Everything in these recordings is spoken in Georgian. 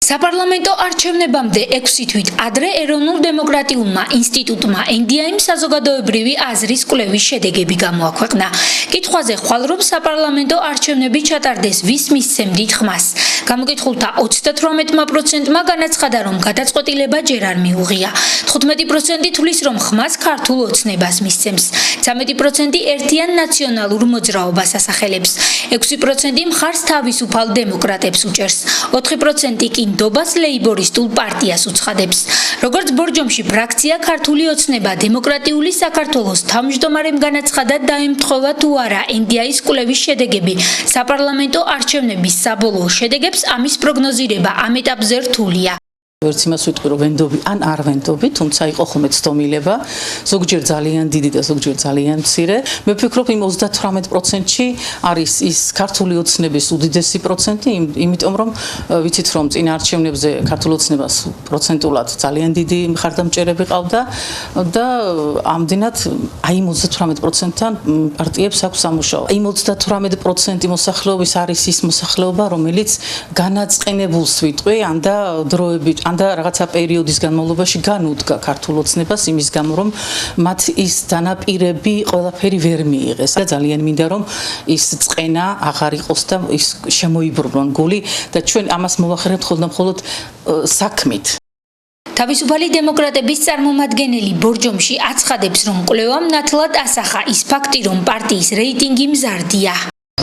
საპარლამენტო არჩევნებამდე 6 თვით ადრე ეროვნულ დემოკრატიულმა ინსტიტუტმა NDI-მ საზოგადოებრივი აზრის კვლევის შედეგები გამოაქვეყნა. კითხვაზე ხვალ რომ საპარლამენტო არჩევნები ჩატარდეს ვის მისცემდით ხმას. გამოკითხულთა 38%-მა განაცხადა რომ გადაწყვეტილება ჯერ არ მიუღია. 15% თვლის რომ ხმას ქართულ ოცნებას მისცემს. 13% ერთიან ნაციონალურ მოძრაობას ასახელებს. 6% მხარს თავისუფალ დემოკრატებს უჭერს. 4% კი ნდობას ლეიბორისტულ პარტიას უცხადებს. როგორც ბორჯომში ფრაქცია ქართული ოცნება დემოკრატიული საქართველოს თავმჯდომარემ განაცხადა დაემთხოვა თუ არა NDI-ის კვლევის შედეგები საპარლამენტო არჩევნების საბოლოო შედეგებს ამის პროგნოზირება ამ ეტაპზე რთულია. ვერც იმას ვიტყვი რომ ვენდობი ან არ ვენდობი, თუმცა იყო ხოლმე ცდომილება, ზოგჯერ ძალიან დიდი და ზოგჯერ ძალიან მცირე. მე ვფიქრობ იმ 38%-ში არის ის ქართული ოცნების უდიდესი პროცენტი, იმიტომ რომ ვიცით რომ წინა არჩევნებზე ქართულ ოცნებას პროცენტულად ძალიან დიდი მხარდამჭერები ყავდა და ამდენად აი 38%-თან პარტიებს აქვს სამუშაო. იმ 38% მოსახლეობის არის ის მოსახლეობა, რომელიც განაწყენებულს ვიტყვი, ანდა დროებით და რაღაცა პერიოდის განმავლობაში განუდგა ქართულ ოცნებას იმის გამო რომ მათ ის დანაპირები ყველაფერი ვერ მიიღეს და ძალიან მინდა რომ ის წყენა აღარ იყოს და ის შემოიბრუნონ გული და ჩვენ ამას მოვახერხებთ მხოლოდ საქმით. თავისუფალი დემოკრატების წარმომადგენელი ბორჯომში აცხადებს რომ კვლევამ ნათლად ასახა ის ფაქტი რომ პარტიის რეიტინგი მზარდია.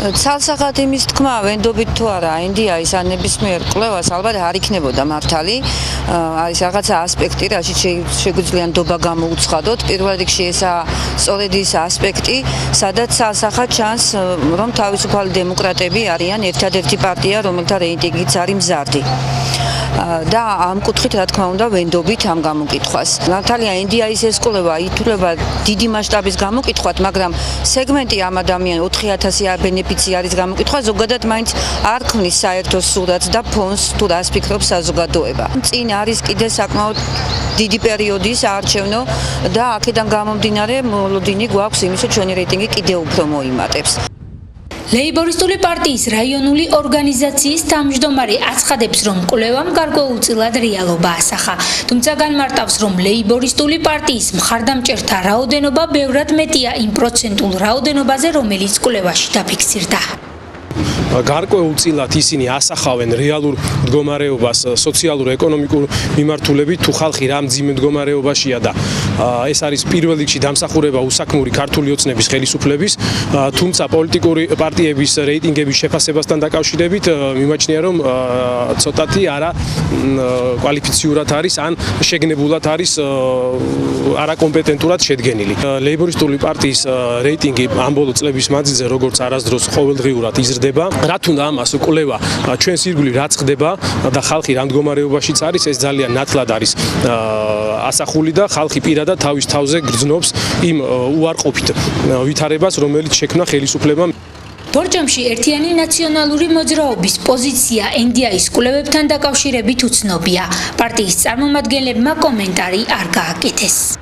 ცალსახად იმის თქმა ვენდობით თუ არა NDI-ის ან ნებისმიერ კვლევას ალბათ არ იქნებოდა მართალი. არის რაღაცა ასპექტი, რაშიც შეგვიძლია ნდობა გამოუცხადოთ. პირველ რიგში ესაა სწორედ ის ასპექტი, სადაც ცალსახად ჩანს რომ თავისუფალი დემოკრატები არიან ერთადერთი პარტია, რომელთა რეიტინგიც არის მზარდი. და ამ კუთხით რა თქმა უნდა ვენდობით ამ გამოკითხვას. მართალია NDI-ის ეს კვლევა ითვლება დიდი მასშტაბის გამოკითხვად, მაგრამ სეგმენტი ამ ადამიან 4000 ბენეფიციარის გამოკითხვა ზოგადად მაინც არ ქმნის საერთო სურათს და ფონს თუ რას ფიქრობს საზოგადოება. წინ არის კიდე საკმაოდ დიდი პერიოდი საარჩევნო და აქედან გამომდინარე მოლოდინი გვაქვს იმის რომ ჩვენი რეიტინგი კიდევ უფრო მოიმატებს. ლეიბორისტული პარტიის რაიონული ორგანიზაციის თავმჯდომარე აცხადებს, რომ კვლევამ გარკვეულწილად რეალობა ასახა. თუმცა განმარტავს, რომ ლეიბორისტული პარტიის მხარდამჭერთა რაოდენობა ბევრად მეტია იმ პროცენტულ რაოდენობაზე, რომელიც კვლევაში დაფიქსირდა. გარკვეულწილად ისინი ასახავენ რეალურ მდგომარეობას სოციალურ-ეკონომიკურ მიმართულებით თუ ხალხი რა მძიმე მდგომარეობაშია და ეს არის პირველ რიგში დამსახურება უსაქმური ქართული ოცნების ხელისუფლების, თუმცა პოლიტიკური პარტიების რეიტინგების შეფასებასთან დაკავშირებით მიმაჩნია რომ ცოტათი არა კვალიფიციურად არის ან შეგნებულად არის არაკომპეტენტურად შედგენილი. ლეიბორისტული პარტიის რეიტინგი ამ ბოლო წლების მანძილზე როგორც არასდროს ყოველდღიურად იზრდება. რაც უნდა ამას კვლევა ჩვენს ირგვლივ რაც ხდება და ხალხი რა მდგომარეობაშიც არის ეს ძალიან ნათლად არის ასახული და ხალხი პირადად თავის თავზე გრძნობს იმ უარყოფით ვითარებას რომელიც შექმნა ხელისუფლებამ. ბორჯომში ერთიანი ნაციონალური მოძრაობის პოზიცია NDI-ის კვლევებთან დაკავშირებით უცნობია. პარტიის წარმომადგენლებმა კომენტარი არ გააკეთეს.